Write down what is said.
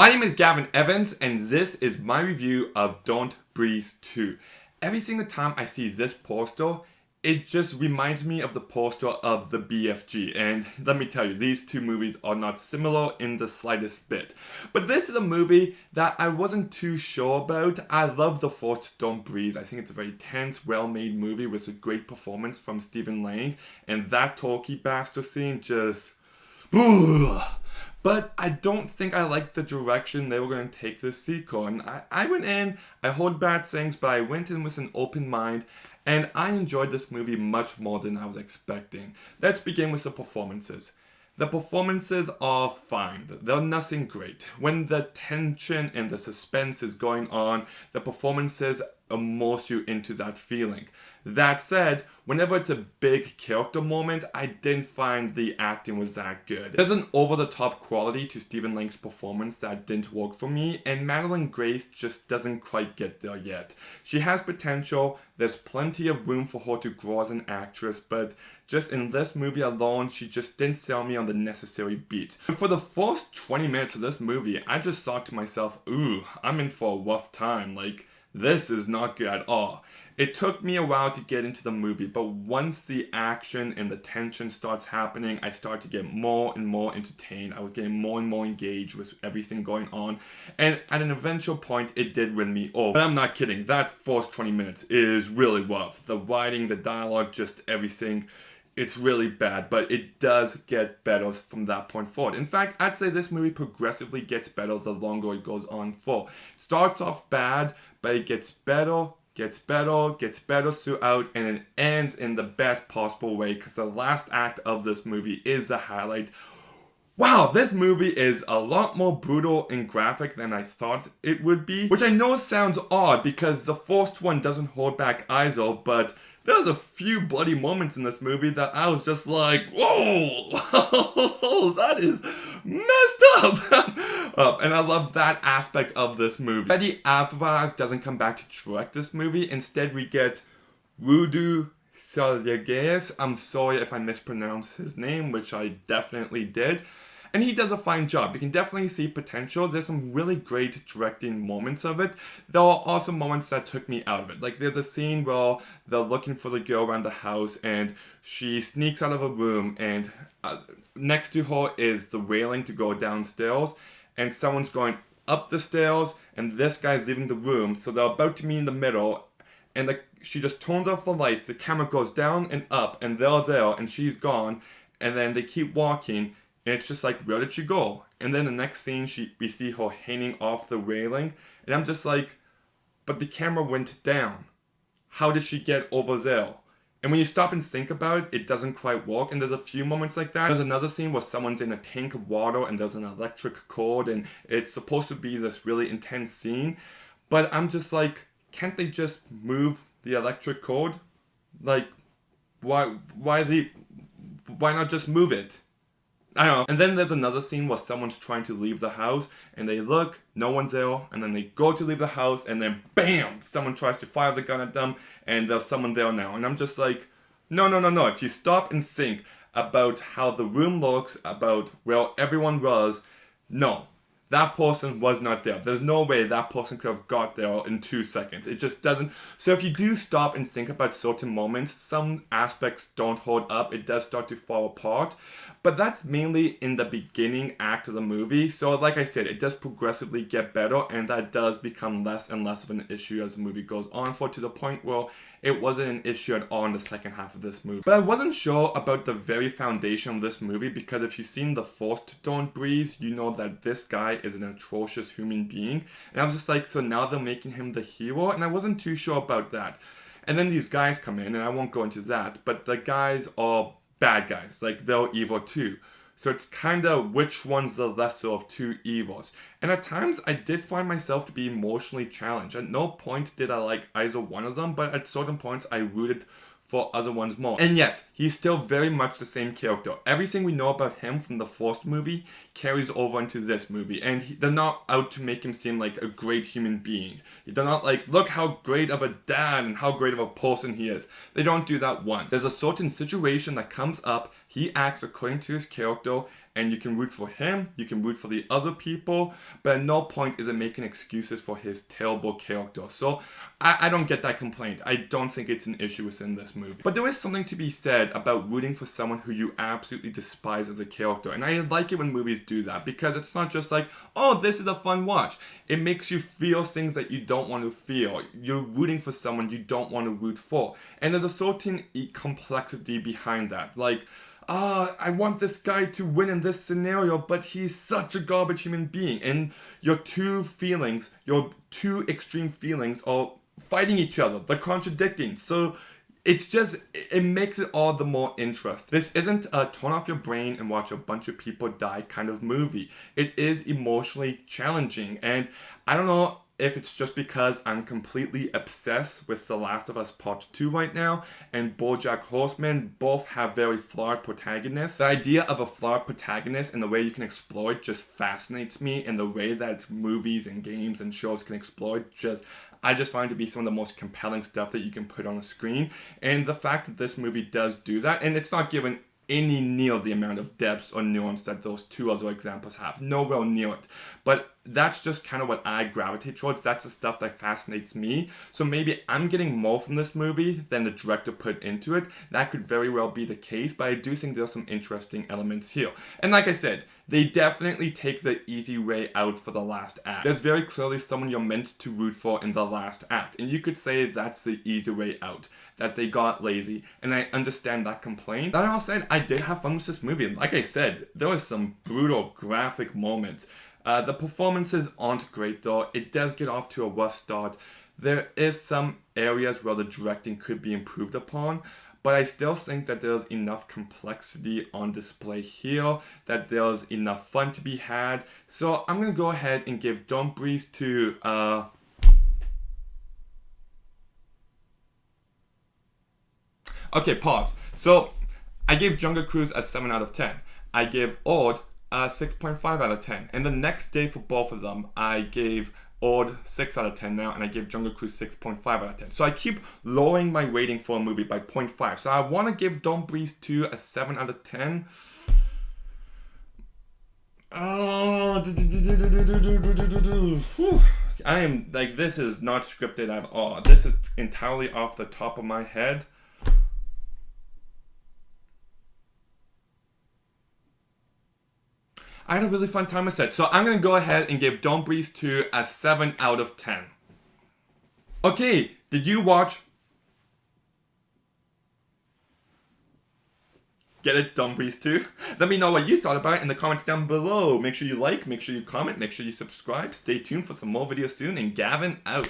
My name is Gavin Evans, and this is my review of Don't Breathe 2. Every single time I see this poster, it just reminds me of the poster of the BFG, and let me tell you, these two movies are not similar in the slightest bit. But this is a movie that I wasn't too sure about. I love the first Don't Breathe. I think it's a very tense, well-made movie with a great performance from Stephen Lang, and that turkey bastard scene just... But I don't think I liked the direction they were going to take this sequel. And I went in, I heard bad things, but I went in with an open mind, and I enjoyed this movie much more than I was expecting. Let's begin with the performances. The performances are fine. They're nothing great. When the tension and the suspense is going on, the performances immerse you into that feeling. That said, whenever it's a big character moment, I didn't find the acting was that good. There's an over-the-top quality to Stephen Lang's performance that didn't work for me, and Madeline Grace just doesn't quite get there yet. She has potential, there's plenty of room for her to grow as an actress, but just in this movie alone, she just didn't sell me on the necessary beats. For the first 20 minutes of this movie, I just thought to myself, ooh, I'm in for a rough time, this is not good at all. It took me a while to get into the movie, but once the action and the tension starts happening, I start to get more and more entertained. I was getting more and more engaged with everything going on, and at an eventual point, it did win me over. But I'm not kidding, that first 20 minutes is really rough. The writing, the dialogue, just everything. It's really bad, but it does get better from that point forward. In fact, I'd say this movie progressively gets better the longer it goes on for. It starts off bad, but it gets better throughout, and it ends in the best possible way, because the last act of this movie is the highlight. Wow, this movie is a lot more brutal and graphic than I thought it would be, which I know sounds odd because the first one doesn't hold back either, but there's a few bloody moments in this movie that I was just like, whoa, that is messed up. And I love that aspect of this movie. Fede Alvarez doesn't come back to direct this movie. Instead, we get Rudy Salinas. I'm sorry if I mispronounced his name, which I definitely did. And he does a fine job. You can definitely see potential. There's some really great directing moments of it. There are also moments that took me out of it. Like there's a scene where they're looking for the girl around the house and she sneaks out of a room, and next to her is the railing to go downstairs, and someone's going up the stairs and this guy's leaving the room. So they're about to meet in the middle, and she just turns off the lights. The camera goes down and up, and they're there and she's gone, and then they keep walking. And it's just like, where did she go? And then the next scene, we see her hanging off the railing. And I'm just like, but the camera went down. How did she get over there? And when you stop and think about it, it doesn't quite work. And there's a few moments like that. There's another scene where someone's in a tank of water and there's an electric cord. And it's supposed to be this really intense scene. But I'm just like, can't they just move the electric cord? Like, why not just move it? I don't know. And then there's another scene where someone's trying to leave the house, and they look, no one's there, and then they go to leave the house, and then BAM! Someone tries to fire the gun at them, and there's someone there now. And I'm just like, no. If you stop and think about how the room looks, about where everyone was, no. That person was not there. There's no way that person could have got there in 2 seconds. It just doesn't. So if you do stop and think about certain moments, some aspects don't hold up. It does start to fall apart. But that's mainly in the beginning act of the movie. So like I said, it does progressively get better, and that does become less and less of an issue as the movie goes on, to the point where it wasn't an issue at all in the second half of this movie. But I wasn't sure about the very foundation of this movie, because if you've seen the first Don't Breathe, you know that this guy is an atrocious human being. And I was just like, so now they're making him the hero? And I wasn't too sure about that. And then these guys come in, and I won't go into that, but the guys are bad guys. Like, they're evil too. So it's kind of which one's the lesser of two evils. And at times, I did find myself to be emotionally challenged. At no point did I like either one of them, but at certain points, I rooted for other ones more. And yes, he's still very much the same character. Everything we know about him from the first movie carries over into this movie. And they're not out to make him seem like a great human being. They're not like, look how great of a dad and how great of a person he is. They don't do that once. There's a certain situation that comes up, he acts according to his character, and you can root for him, you can root for the other people, but at no point is it making excuses for his terrible character. So I don't get that complaint. I don't think it's an issue within this movie. But there is something to be said about rooting for someone who you absolutely despise as a character. And I like it when movies do that, because it's not just like, oh, this is a fun watch. It makes you feel things that you don't want to feel. You're rooting for someone you don't want to root for. And there's a certain complexity behind that. Like, I want this guy to win in this scenario, but he's such a garbage human being. And your two extreme feelings are fighting each other. They're contradicting. So it makes it all the more interesting. This isn't a turn off your brain and watch a bunch of people die kind of movie. It is emotionally challenging. And I don't know if it's just because I'm completely obsessed with The Last of Us Part 2 right now, and BoJack Horseman both have very flawed protagonists. The idea of a flawed protagonist and the way you can explore it just fascinates me, and the way that movies and games and shows can explore it I just find it to be some of the most compelling stuff that you can put on a screen. And the fact that this movie does do that, and it's not given any near the amount of depth or nuance that those two other examples have. Nowhere near it. But that's just kind of what I gravitate towards. That's the stuff that fascinates me. So maybe I'm getting more from this movie than the director put into it. That could very well be the case, but I do think there's some interesting elements here. And like I said, they definitely take the easy way out for the last act. There's very clearly someone you're meant to root for in the last act. And you could say that's the easy way out. That they got lazy. And I understand that complaint. That all said, I did have fun with this movie. And like I said, there was some brutal graphic moments. The performances aren't great though. It does get off to a rough start. There is some areas where the directing could be improved upon, but I still think that there's enough complexity on display here, that there's enough fun to be had. So I'm gonna go ahead and give Don't Breathe 2 Okay, pause. So I gave Jungle Cruise a 7 out of 10. I gave Odd a 6.5 out of 10. And the next day for both of them, I gave Odd 6 out of 10 now, and I gave Jungle Cruise 6.5 out of 10. So I keep lowering my rating for a movie by 0.5. So I want to give Don't Breathe 2 a 7 out of 10. I am, like, this is not scripted at all. This is entirely off the top of my head. I had a really fun time with it. So I'm going to go ahead and give Don't Breathe 2 a 7 out of 10. Okay, did you watch... Get it? Don't Breathe 2? Let me know what you thought about it in the comments down below. Make sure you like, make sure you comment, make sure you subscribe. Stay tuned for some more videos soon, and Gavin out.